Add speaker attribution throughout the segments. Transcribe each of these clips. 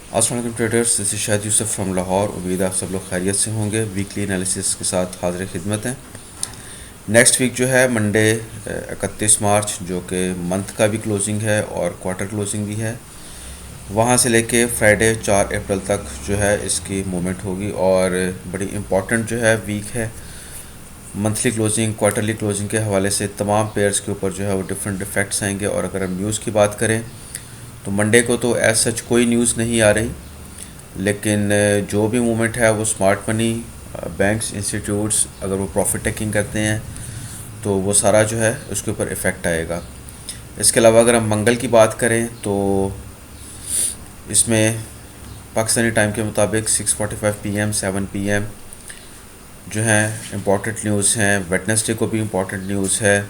Speaker 1: अस्सलाम वालेकुम traders, this is Shahid Yusuf from Lahore. उम्मीद आप सब लोग खैरियत से होंगे। वीकली एनालिसिस के साथ हाजिर खिदमत हैं। नेक्स्ट वीक जो है मंडे 31 मार्च, जो कि मंथ का भी क्लोजिंग है और क्वार्टर क्लोजिंग भी है, वहाँ से लेके फ्राइडे 4 अप्रैल तक जो है इसकी मूवमेंट होगी। और बड़ी इम्पॉर्टेंट जो है वीक है। मंथली क्लोजिंग, क्वार्टरली क्लोजिंग के हवाले से तमाम पेयर्स के ऊपर जो है वो डिफरेंट इफेक्ट्स आएंगे। और अगर हम न्यूज़ की बात करें तो मंडे को तो एज सच कोई न्यूज़ नहीं आ रही, लेकिन जो भी मूवमेंट है वो स्मार्ट मनी, बैंक्स, इंस्टीट्यूट्स अगर वो प्रॉफिट टेकिंग करते हैं तो वो सारा जो है उसके ऊपर इफ़ेक्ट आएगा। इसके अलावा अगर हम मंगल की बात करें तो इसमें पाकिस्तानी टाइम के मुताबिक 6:45 PM 7 PM जो हैं इम्पॉर्टेंट न्यूज़ हैं। वेडनेसडे को भी इम्पॉर्टेंट न्यूज़ है।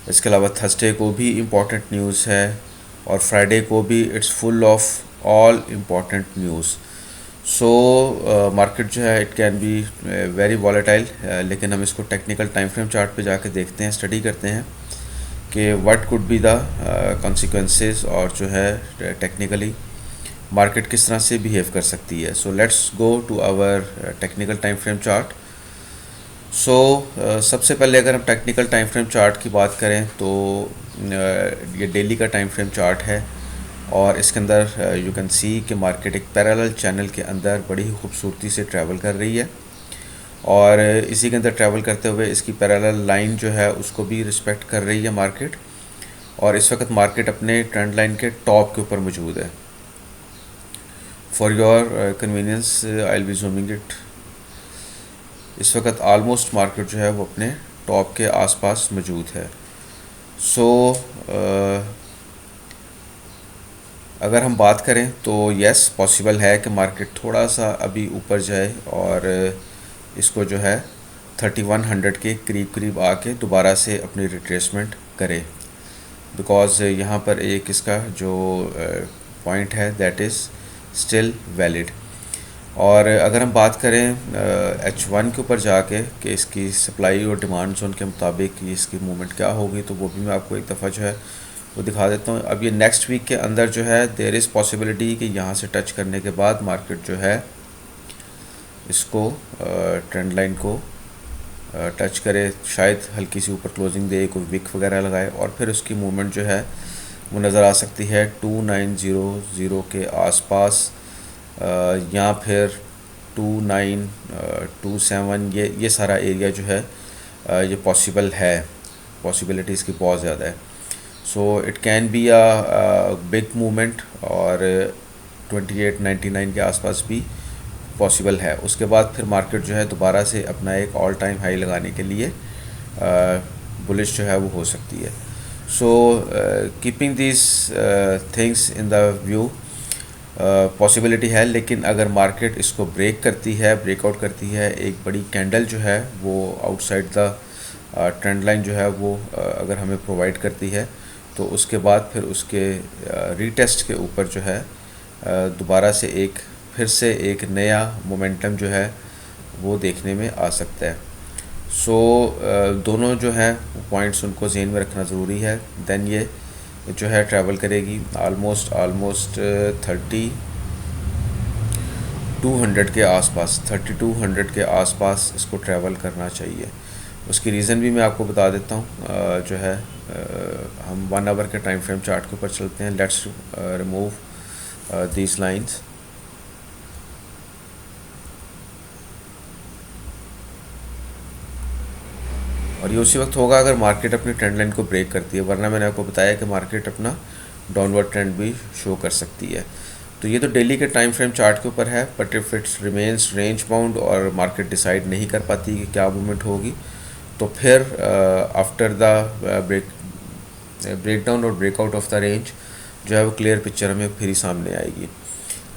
Speaker 1: इसके अलावा थर्सडे को भी इम्पॉर्टेंट न्यूज़ है। और फ्राइडे को भी it's full of all important news. So market जो है it can be very volatile, लेकिन हम इसको टेक्निकल टाइम फ्रेम चार्ट पे जाके देखते हैं, स्टडी करते हैं कि what could be the consequences और जो है टेक्निकली मार्केट किस तरह से बिहेव कर सकती है। So let's go to our technical time frame chart. So सबसे पहले अगर हम टेक्निकल टाइम फ्रेम चार्ट की बात करें तो ये डेली का टाइम फ्रेम चार्ट है। और इसके अंदर यू कैन सी कि मार्केट एक पैरेलल चैनल के अंदर बड़ी ही खूबसूरती से ट्रैवल कर रही है। और इसी के अंदर ट्रैवल करते हुए इसकी पैरेलल लाइन जो है उसको भी रिस्पेक्ट कर रही है मार्केट। और इस वक्त मार्केट अपने ट्रेंड लाइन के टॉप के ऊपर मौजूद है। For your convenience I will be zooming it. इस वक्त आलमोस्ट मार्केट जो है वो अपने टॉप के आसपास मौजूद है। सो अगर हम बात करें तो यस पॉसिबल है कि मार्केट थोड़ा सा अभी ऊपर जाए और इसको जो है 3100 के करीब करीब आके दोबारा से अपनी रिट्रेसमेंट करे। बिकॉज़ यहाँ पर एक इसका जो पॉइंट है दैट इज़ स्टिल वैलिड। और अगर हम बात करें H1 के ऊपर जाके कि इसकी सप्लाई और डिमांड जोन के मुताबिक ये इसकी मूवमेंट क्या होगी, तो वो भी मैं आपको एक दफ़ा जो है वो दिखा देता हूँ। अब ये नेक्स्ट वीक के अंदर जो है देयर इज़ पॉसिबिलिटी कि यहाँ से टच करने के बाद मार्केट जो है इसको ट्रेंड लाइन को टच करे, शायद हल्की सी ऊपर क्लोजिंग दे, कोई विक वगैरह लगाए और फिर उसकी मूवमेंट जो है वो नज़र आ सकती है 2900 के आसपास, या फिर 2927। ये सारा एरिया जो है ये पॉसिबल है, पॉसिबिलिटीज़ की बहुत ज़्यादा है। So it can be a big movement और 2899 के आसपास भी पॉसिबल है। उसके बाद फिर मार्केट जो है दोबारा से अपना एक ऑल टाइम हाई लगाने के लिए बुलिश जो है वो हो सकती है। So keeping this things in the view, possibility है। लेकिन अगर मार्केट इसको ब्रेक करती है, ब्रेकआउट करती है, एक बड़ी कैंडल जो है वो आउटसाइड द ट्रेंड लाइन जो है वो अगर हमें प्रोवाइड करती है, तो उसके बाद फिर उसके रीटेस्ट के ऊपर जो है दोबारा से फिर से एक नया मोमेंटम जो है वो देखने में आ सकता है। सो दोनों जो है पॉइंट्स उनको ज़हन में रखना ज़रूरी है। देन ये जो है ट्रैवल करेगी ऑलमोस्ट 3200 के आसपास, 3200 के आसपास इसको ट्रैवल करना चाहिए। उसकी रीज़न भी मैं आपको बता देता हूँ। जो है हम 1 आवर के टाइम फ्रेम चार्ट के ऊपर चलते हैं। Let's remove these lines. और ये उसी वक्त होगा अगर मार्केट अपनी ट्रेंड लाइन को ब्रेक करती है, वरना मैंने आपको बताया कि मार्केट अपना डाउनवर्ड ट्रेंड भी शो कर सकती है। तो ये तो डेली के टाइम फ्रेम चार्ट के ऊपर है। But if it's remains range bound और मार्केट डिसाइड नहीं कर पाती कि क्या मूवमेंट होगी, तो फिर आफ्टर द ब्रेकडाउन और ब्रेकआउट ऑफ द रेंज जो है वो क्लियर पिक्चर हमें फिर ही सामने आएगी।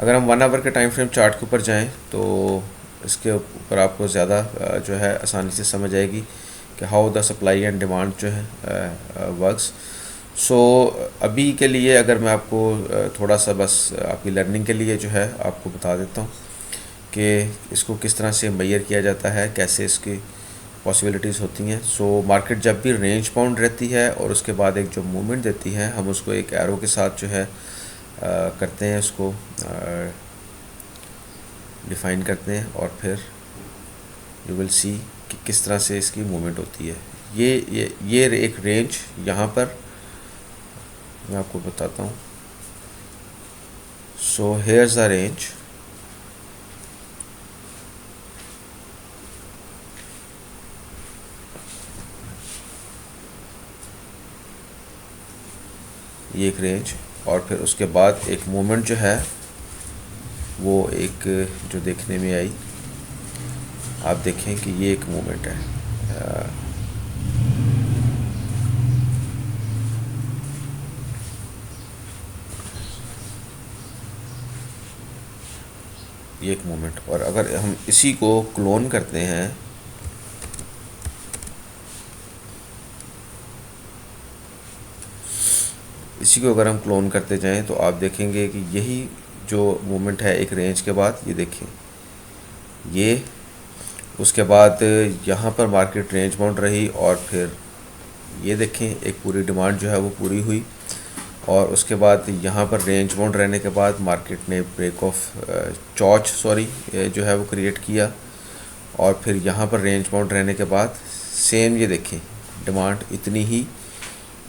Speaker 1: अगर हम 1 आवर के टाइम फ्रेम चार्ट के ऊपर जाएँ तो इसके ऊपर आपको ज़्यादा जो है आसानी से समझ आएगी कि how the supply and demand जो है वर्क्स। सो अभी के लिए अगर मैं आपको थोड़ा सा बस आपकी लर्निंग के लिए जो है आपको बता देता हूँ कि इसको किस तरह से मेजर किया जाता है, कैसे इसकी पॉसिबिलिटीज़ होती हैं। सो मार्केट जब भी रेंज बाउंड रहती है और उसके बाद एक जो मूवमेंट देती है, हम उसको एक एरो के साथ जो है करते हैं, उसको डिफ़ाइन करते हैं और फिर यू विल सी कि किस तरह से इसकी मूवमेंट होती है। ये एक रेंज यहाँ पर मैं आपको बताता हूँ। सो हेयर्स द रेंज, ये एक रेंज, और फिर उसके बाद एक मूवमेंट जो है वो एक जो देखने में आई, आप देखें कि ये एक मूवमेंट है। ये एक मूवमेंट, और अगर हम इसी को क्लोन करते हैं इसी को अगर हम क्लोन करते जाएं तो आप देखेंगे कि यही जो मूवमेंट है एक रेंज के बाद, ये देखें ये, उसके बाद यहाँ पर मार्केट रेंज बाउंड रही, और फिर ये देखें एक पूरी डिमांड जो है वो पूरी हुई, और उसके बाद यहाँ पर रेंज बाउंड रहने के बाद मार्केट ने ब्रेक ऑफ जो है वो क्रिएट किया, और फिर यहाँ पर रेंज बाउंड रहने के बाद सेम ये देखें डिमांड इतनी ही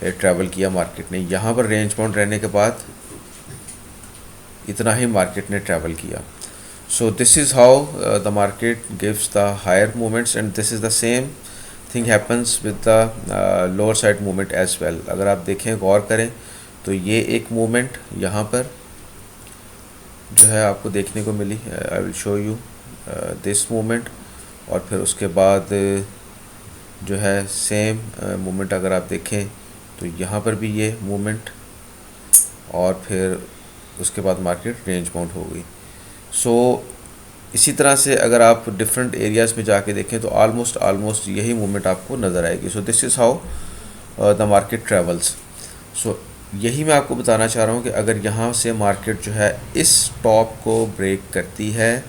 Speaker 1: ट्रैवल किया मार्केट ने, यहाँ पर रेंज बाउंड रहने के बाद इतना ही मार्केट ने ट्रैवल किया। So this is how the market gives the higher movements, and this is the same thing happens with the lower side movement as well. अगर आप देखें गौर करें तो ये एक मूवमेंट यहाँ पर जो है आपको देखने को मिली, I will show you this movement, और फिर उसके बाद जो है सेम मूवमेंट अगर आप देखें तो यहाँ पर भी ये मूवमेंट, और फिर उसके बाद मार्केट रेंज बाउंड हो गई। सो इसी तरह से अगर आप डिफरेंट एरियाज़ में जाके देखें तो ऑलमोस्ट यही मूवमेंट आपको नज़र आएगी। So this is how the market travels. So यही मैं आपको बताना चाह रहा हूँ कि अगर यहाँ से मार्केट जो है इस टॉप को ब्रेक करती है,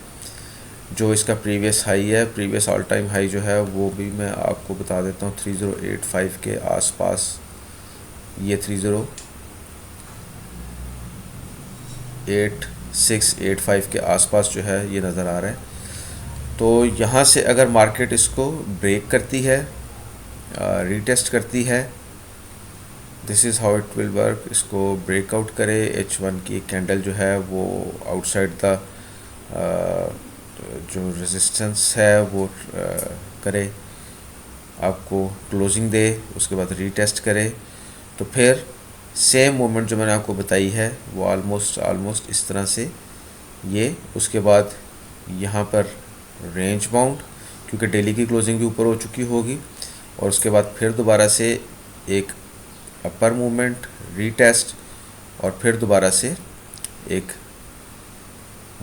Speaker 1: जो इसका प्रीवियस हाई है, प्रीवियस ऑल टाइम हाई जो है वो भी मैं आपको बता देता हूँ 3085 के आसपास, ये 308685 के आसपास जो है ये नज़र आ रहा है। तो यहाँ से अगर मार्केट इसको ब्रेक करती है, रीटेस्ट करती है, this is how it will work. इसको ब्रेकआउट करे, H1 की कैंडल जो है वो आउटसाइड द जो रेजिस्टेंस है वो करे, आपको क्लोजिंग दे, उसके बाद रीटेस्ट करे, तो फिर सेम मूवमेंट जो मैंने आपको बताई है वो ऑलमोस्ट इस तरह से ये, उसके बाद यहाँ पर रेंज बाउंड क्योंकि डेली की क्लोजिंग भी ऊपर हो चुकी होगी, और उसके बाद फिर दोबारा से एक अपर मूवमेंट, रीटेस्ट, और फिर दोबारा से एक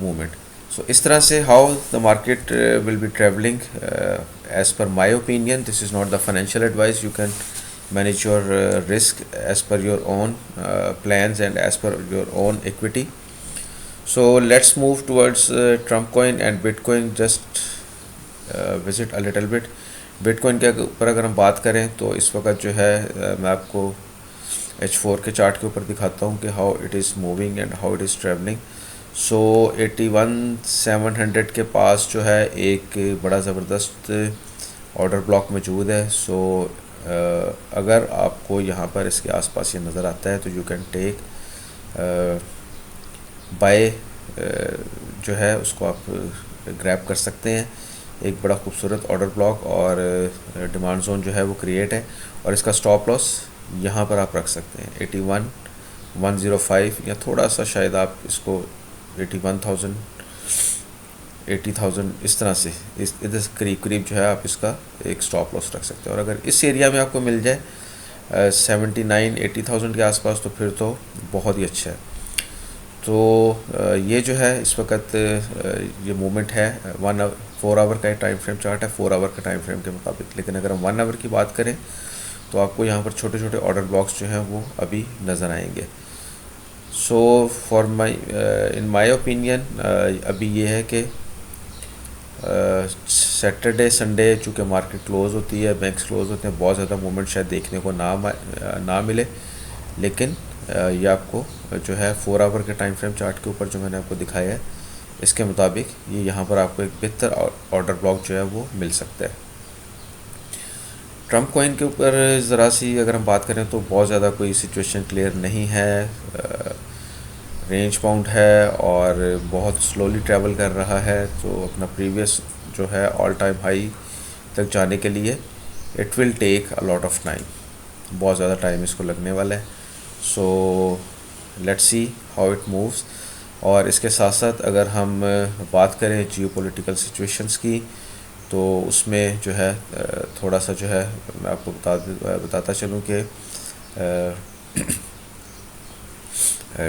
Speaker 1: मूवमेंट। सो इस तरह से how the market will be travelling as per my opinion. This is not the financial advice, you can manage your risk as per your own plans and as per your own equity. So let's move towards Trump coin and Bitcoin. Just visit a little bit. Bitcoin के ऊपर अगर हम बात करें तो इस वक्त जो है मैं आपको H4 के चार्ट के ऊपर दिखाता हूँ कि how it is moving and how it is traveling. So 81,700 के पास जो है एक बड़ा ज़बरदस्त ऑर्डर ब्लॉक मौजूद है। सो अगर आपको यहाँ पर इसके आसपास ये नज़र आता है तो यू कैन टेक बाय, जो है उसको आप ग्रैब कर सकते हैं। एक बड़ा खूबसूरत ऑर्डर ब्लॉक और डिमांड जोन जो है वो क्रिएट है, और इसका स्टॉप लॉस यहाँ पर आप रख सकते हैं 81,105, या थोड़ा सा शायद आप इसको 80,000 इस तरह से इस इधर करीब जो है आप इसका एक स्टॉप लॉस रख सकते हैं। और अगर इस एरिया में आपको मिल जाए 79-80,000 के आसपास तो फिर तो बहुत ही अच्छा है। तो ये जो है इस वक्त ये मूवमेंट है 4 आवर का टाइम फ्रेम चार्ट है, 4 आवर का टाइम फ्रेम के मुताबिक। लेकिन अगर हम 1 आवर की बात करें तो आपको यहाँ पर छोटे छोटे ऑर्डर ब्लॉक्स जो हैं वो अभी नज़र आएंगे। So for in my opinion अभी ये है कि सैटरडे संडे चूँकि मार्केट क्लोज़ होती है, बैंक्स क्लोज़ होते हैं, बहुत ज़्यादा मूवमेंट शायद देखने को ना मिले, लेकिन ये आपको जो है 4 आवर के टाइम फ्रेम चार्ट के ऊपर जो मैंने आपको दिखाया है इसके मुताबिक ये यहाँ पर आपको एक बेहतर ऑर्डर ब्लॉक जो है वो मिल सकता है। ट्रम्प कॉइन के ऊपर ज़रा सी अगर हम बात करें तो बहुत ज़्यादा कोई सिचुएशन क्लियर नहीं है। रेंज बाउंड है और बहुत स्लोली ट्रैवल कर रहा है, तो अपना प्रीवियस जो है ऑल टाइम हाई तक जाने के लिए it will take a lot of time, बहुत ज़्यादा टाइम इसको लगने वाला है। So let's see how it moves. और इसके साथ साथ अगर हम बात करें जियोपॉलिटिकल सिचुएशंस की, तो उसमें जो है थोड़ा सा जो है मैं आपको बताता चलूँ कि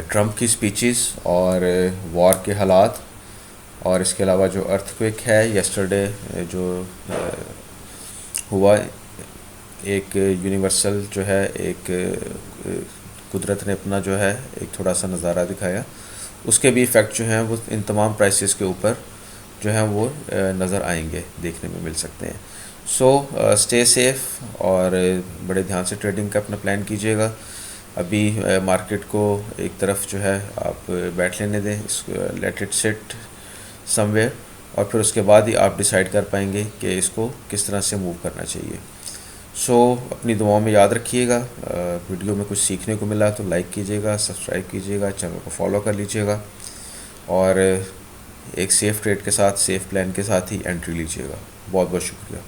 Speaker 1: ट्रम्प की स्पीचेस और वॉर के हालात, और इसके अलावा जो अर्थक्वेक है यस्टरडे जो हुआ, एक यूनिवर्सल जो है एक कुदरत ने अपना जो है एक थोड़ा सा नज़ारा दिखाया, उसके भी इफ़ेक्ट जो हैं वो इन तमाम प्राइसेस के ऊपर जो हैं वो नज़र आएंगे, देखने में मिल सकते हैं। सो स्टे सेफ और बड़े ध्यान से ट्रेडिंग का अपना प्लान कीजिएगा। अभी मार्केट को एक तरफ जो है आप बैठ लेने दें, इसको लेट इट सिट समवेयर, और फिर उसके बाद ही आप डिसाइड कर पाएंगे कि इसको किस तरह से मूव करना चाहिए। सो अपनी दुआओं में याद रखिएगा। वीडियो में कुछ सीखने को मिला तो लाइक कीजिएगा, सब्सक्राइब कीजिएगा, चैनल को फॉलो कर लीजिएगा, और एक सेफ़ ट्रेड के साथ, सेफ़ प्लान के साथ ही एंट्री लीजिएगा। बहुत बहुत शुक्रिया।